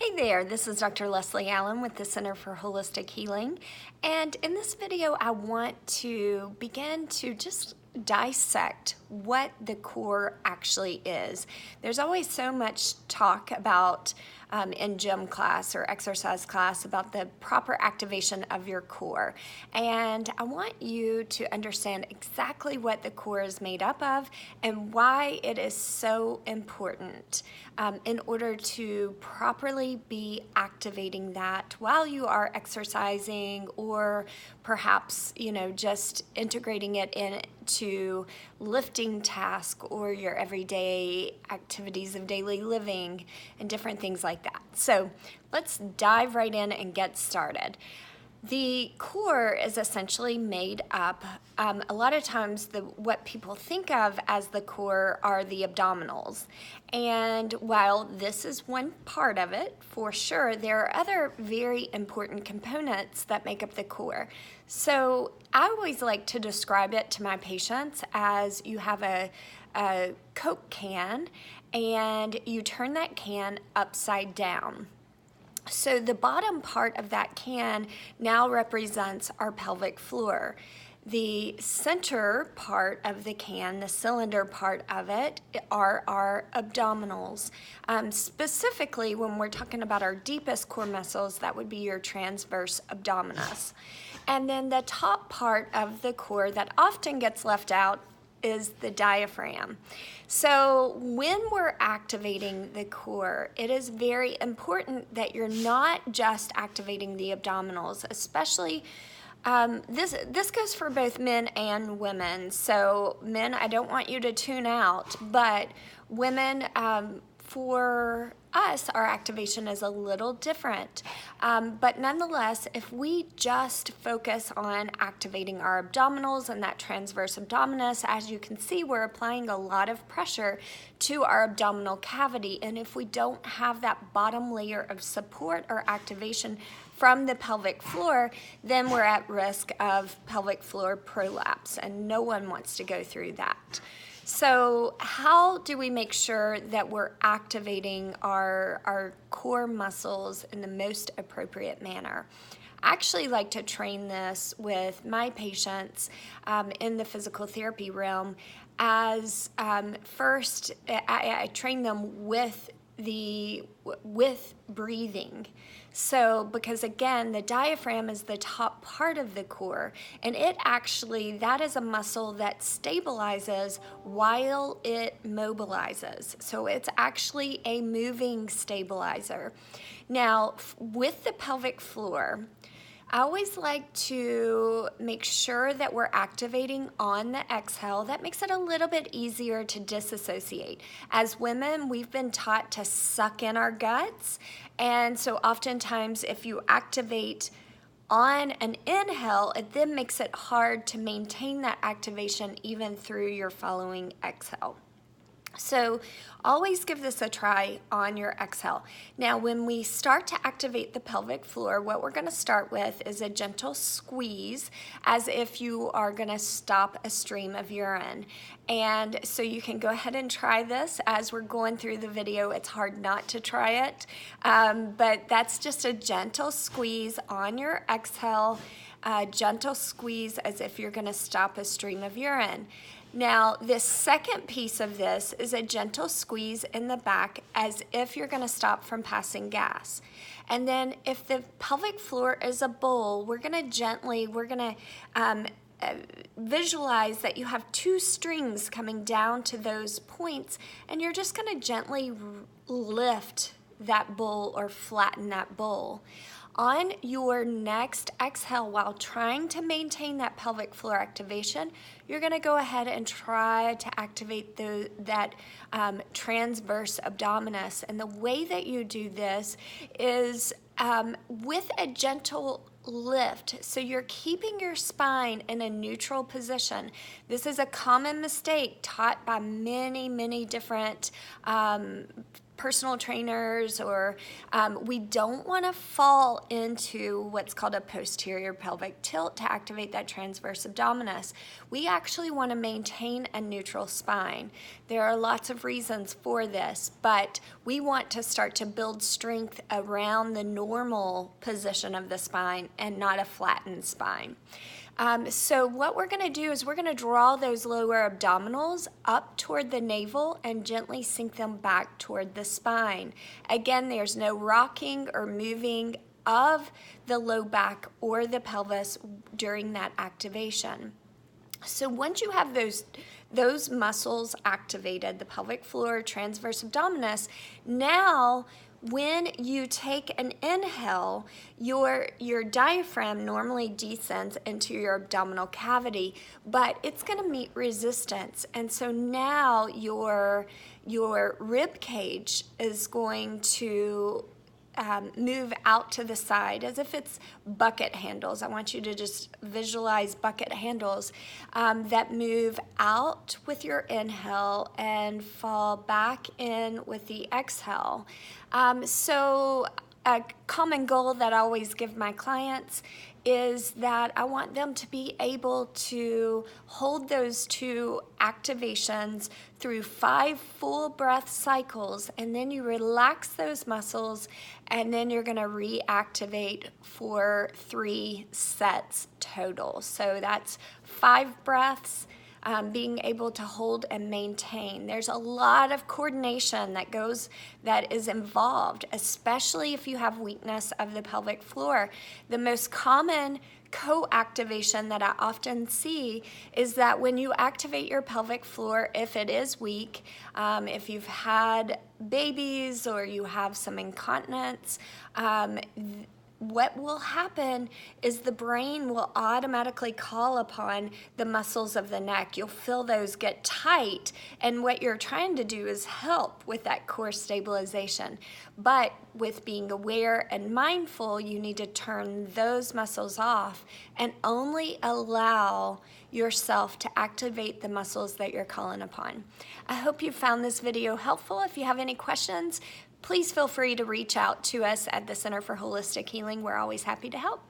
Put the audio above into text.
Hey there, this is Dr. Leslie Allen with the Center for Holistic Healing, and in this video I want to begin to just dissect what the core actually is. There's always so much talk about in gym class or exercise class about the proper activation of your core, and I want you to understand exactly what the core is made up of and why it is so important in order to properly be activating that while you are exercising, or perhaps just integrating it into lifting task or your everyday activities of daily living and different things like that. So let's dive right in and get started. The core is essentially made up, a lot of times what people think of as the core are the abdominals. And while this is one part of it, for sure, there are other very important components that make up the core. So I always like to describe it to my patients as you have a Coke can and you turn that can upside down. So the bottom part of that can now represents our pelvic floor. The center part of the can, the cylinder part of it, are our abdominals. Specifically, when we're talking about our deepest core muscles, that would be your transverse abdominis. And then the top part of the core that often gets left out is the diaphragm. So when we're activating the core, it is very important that you're not just activating the abdominals, especially this goes for both men and women. So men, I don't want you to tune out, but women, for us, our activation is a little different. But nonetheless, if we just focus on activating our abdominals and that transverse abdominis, as you can see, we're applying a lot of pressure to our abdominal cavity. And if we don't have that bottom layer of support or activation from the pelvic floor, then we're at risk of pelvic floor prolapse, and no one wants to go through that. So how do we make sure that we're activating our core muscles in the most appropriate manner? I actually like to train this with my patients in the physical therapy realm as first I train them with breathing. So because again, the diaphragm is the top part of the core, and that is a muscle that stabilizes while it mobilizes. So it's actually a moving stabilizer. Now, with the pelvic floor, I always like to make sure that we're activating on the exhale. That makes it a little bit easier to disassociate. As women, we've been taught to suck in our guts, and so oftentimes if you activate on an inhale, it then makes it hard to maintain that activation even through your following exhale. So always give this a try on your exhale. Now, when we start to activate the pelvic floor, what we're going to start with is a gentle squeeze, as if you are going to stop a stream of urine. And so you can go ahead and try this as we're going through the video. It's hard not to try it, but that's just a gentle squeeze on your exhale, gentle squeeze as if you're going to stop a stream of urine. Now, the second piece of this is a gentle squeeze in the back as if you're going to stop from passing gas. And then if the pelvic floor is a bowl, we're going to visualize that you have two strings coming down to those points, and you're just going to gently lift that bowl or flatten that bowl. On your next exhale, while trying to maintain that pelvic floor activation, you're going to go ahead and try to activate that transverse abdominis. And the way that you do this is with a gentle lift. So you're keeping your spine in a neutral position. This is a common mistake taught by many different personal trainers, or we don't want to fall into what's called a posterior pelvic tilt to activate that transverse abdominis. We actually want to maintain a neutral spine. There are lots of reasons for this, but we want to start to build strength around the normal position of the spine and not a flattened spine. So what we're going to do is we're going to draw those lower abdominals up toward the navel and gently sink them back toward the spine. Again, there's no rocking or moving of the low back or the pelvis during that activation. So once you have those muscles activated, the pelvic floor, transverse abdominis, now when you take an inhale, your diaphragm normally descends into your abdominal cavity, but it's going to meet resistance. And so now your rib cage is going to move out to the side as if it's bucket handles. I want you to just visualize bucket handles that move out with your inhale and fall back in with the exhale. So a common goal that I always give my clients is that I want them to be able to hold those two activations through 5 full breath cycles, and then you relax those muscles, and then you're going to reactivate for 3 sets total. So that's 5 breaths. Being able to hold and maintain. There's a lot of coordination that is involved, especially if you have weakness of the pelvic floor. The most common co-activation that I often see is that when you activate your pelvic floor, if it is weak, if you've had babies or you have some incontinence, what will happen is the brain will automatically call upon the muscles of the neck. You'll feel those get tight, and what you're trying to do is help with that core stabilization. But with being aware and mindful, you need to turn those muscles off and only allow yourself to activate the muscles that you're calling upon. I hope you found this video helpful. If you have any questions, please feel free to reach out to us at the Center for Holistic Healing. We're always happy to help.